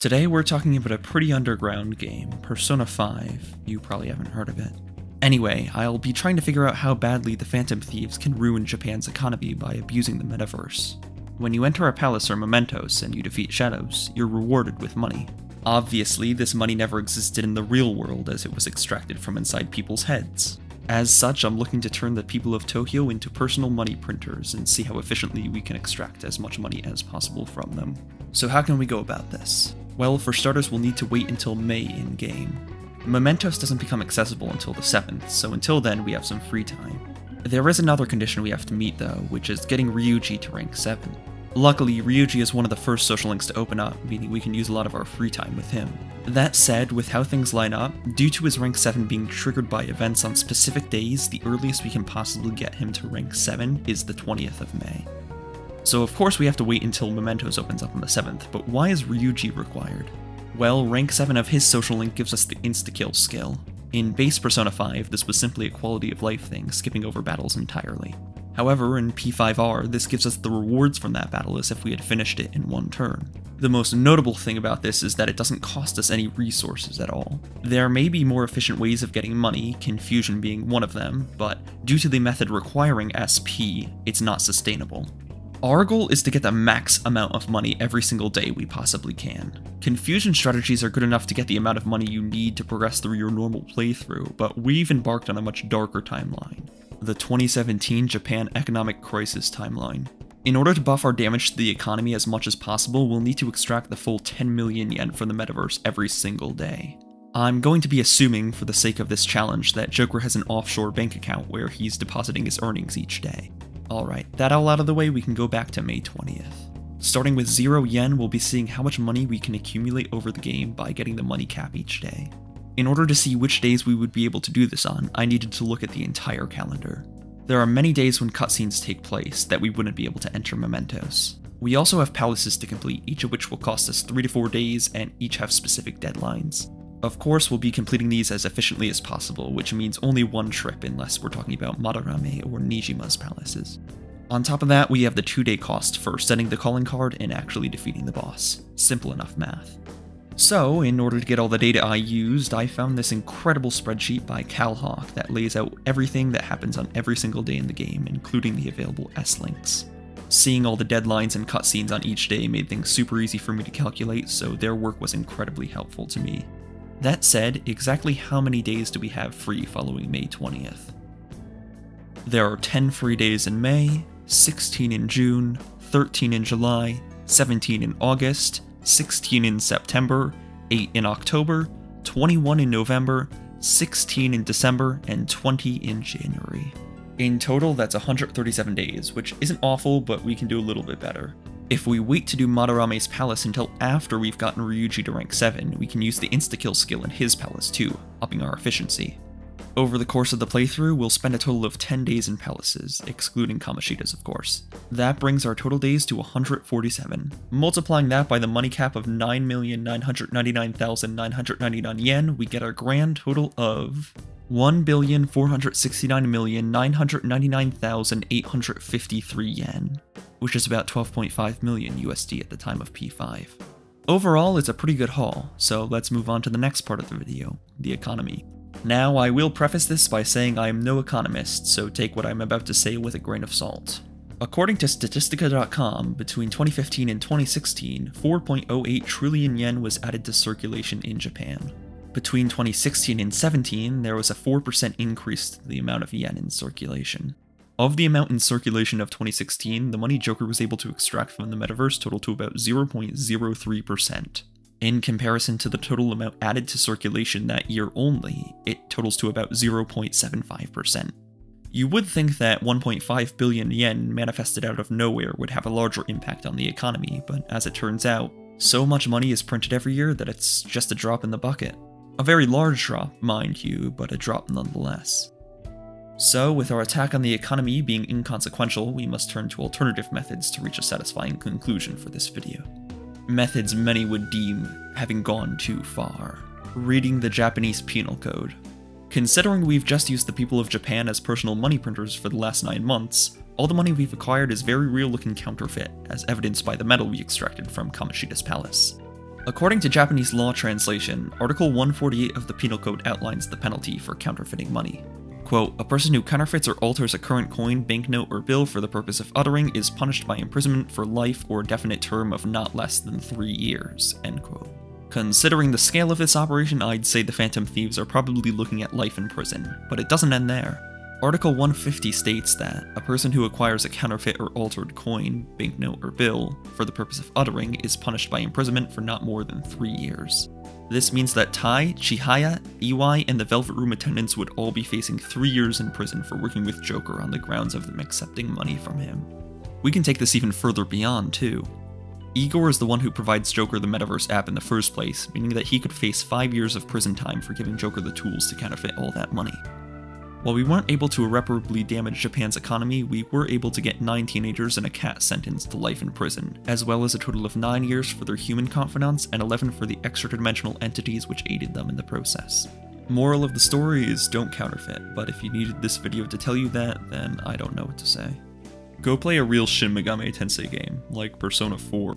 Today we're talking about a pretty underground game, Persona 5. You probably haven't heard of it. Anyway, I'll be trying to figure out how badly the Phantom Thieves can ruin Japan's economy by abusing the metaverse. When you enter a palace or mementos and you defeat shadows, you're rewarded with money. Obviously, this money never existed in the real world as it was extracted from inside people's heads. As such, I'm looking to turn the people of Tokyo into personal money printers and see how efficiently we can extract as much money as possible from them. So how can we go about this? Well, for starters, we'll need to wait until May in-game. Mementos doesn't become accessible until the 7th, so until then we have some free time. There is another condition we have to meet though, which is getting Ryuji to rank 7. Luckily, Ryuji is one of the first social links to open up, meaning we can use a lot of our free time with him. That said, with how things line up, due to his rank 7 being triggered by events on specific days, the earliest we can possibly get him to rank 7 is the 20th of May. So of course we have to wait until Mementos opens up on the 7th, but why is Ryuji required? Well, rank 7 of his social link gives us the insta-kill skill. In base Persona 5, this was simply a quality of life thing, skipping over battles entirely. However, in P5R, this gives us the rewards from that battle as if we had finished it in one turn. The most notable thing about this is that it doesn't cost us any resources at all. There may be more efficient ways of getting money, confusion being one of them, but due to the method requiring SP, it's not sustainable. Our goal is to get the max amount of money every single day we possibly can. Confusion strategies are good enough to get the amount of money you need to progress through your normal playthrough, but we've embarked on a much darker timeline. The 2017 Japan Economic Crisis timeline. In order to buff our damage to the economy as much as possible, we'll need to extract the full 10 million yen from the metaverse every single day. I'm going to be assuming, for the sake of this challenge, that Joker has an offshore bank account where he's depositing his earnings each day. Alright, that all out of the way, we can go back to May 20th. Starting with 0 yen, we'll be seeing how much money we can accumulate over the game by getting the money cap each day. In order to see which days we would be able to do this on, I needed to look at the entire calendar. There are many days when cutscenes take place that we wouldn't be able to enter mementos. We also have palaces to complete, each of which will cost us 3 to 4 days and each have specific deadlines. Of course, we'll be completing these as efficiently as possible, which means only one trip unless we're talking about Madarame or Nijima's palaces. On top of that, we have the 2-day cost for sending the calling card and actually defeating the boss. Simple enough math. So, in order to get all the data I used, I found this incredible spreadsheet by CalHawk that lays out everything that happens on every single day in the game, including the available S-links. Seeing all the deadlines and cutscenes on each day made things super easy for me to calculate, so their work was incredibly helpful to me. That said, exactly how many days do we have free following May 20th? There are 10 free days in May, 16 in June, 13 in July, 17 in August, 16 in September, 8 in October, 21 in November, 16 in December, and 20 in January. In total, that's 137 days, which isn't awful, but we can do a little bit better. If we wait to do Madarame's palace until after we've gotten Ryuji to rank 7, we can use the insta-kill skill in his palace too, upping our efficiency. Over the course of the playthrough, we'll spend a total of 10 days in palaces, excluding Kamoshida's of course. That brings our total days to 147. Multiplying that by the money cap of 9,999,999 yen, we get our grand total of 1,469,999,853 yen, which is about 12.5 million USD at the time of P5. Overall, it's a pretty good haul, so let's move on to the next part of the video, the economy. Now, I will preface this by saying I am no economist, so take what I'm about to say with a grain of salt. According to Statistica.com, between 2015 and 2016, 4.08 trillion yen was added to circulation in Japan. Between 2016 and 17, there was a 4% increase to the amount of yen in circulation. Of the amount in circulation of 2016, the money Joker was able to extract from the metaverse totaled to about 0.03%. In comparison to the total amount added to circulation that year only, it totals to about 0.75%. You would think that 1.5 billion yen manifested out of nowhere would have a larger impact on the economy, but as it turns out, so much money is printed every year that it's just a drop in the bucket. A very large drop, mind you, but a drop nonetheless. So, with our attack on the economy being inconsequential, we must turn to alternative methods to reach a satisfying conclusion for this video. Methods many would deem having gone too far. Reading the Japanese Penal Code. Considering we've just used the people of Japan as personal money printers for the last 9 months, all the money we've acquired is very real looking counterfeit, as evidenced by the metal we extracted from Kamoshida's palace. According to Japanese law translation, Article 148 of the Penal Code outlines the penalty for counterfeiting money. Quote, a person who counterfeits or alters a current coin, banknote, or bill for the purpose of uttering is punished by imprisonment for life or a definite term of not less than 3 years, end quote. Considering the scale of this operation, I'd say the Phantom Thieves are probably looking at life in prison, but it doesn't end there. Article 150 states that a person who acquires a counterfeit or altered coin, banknote, or bill for the purpose of uttering is punished by imprisonment for not more than 3 years. This means that Tai, Chihaya, Iwai, and the Velvet Room attendants would all be facing 3 years in prison for working with Joker on the grounds of them accepting money from him. We can take this even further beyond, too. Igor is the one who provides Joker the Metaverse app in the first place, meaning that he could face 5 years of prison time for giving Joker the tools to counterfeit all that money. While we weren't able to irreparably damage Japan's economy, we were able to get 9 teenagers and a cat sentenced to life in prison, as well as a total of 9 years for their human confidants and 11 for the extra-dimensional entities which aided them in the process. Moral of the story is don't counterfeit, but if you needed this video to tell you that, then I don't know what to say. Go play a real Shin Megami Tensei game, like Persona 4.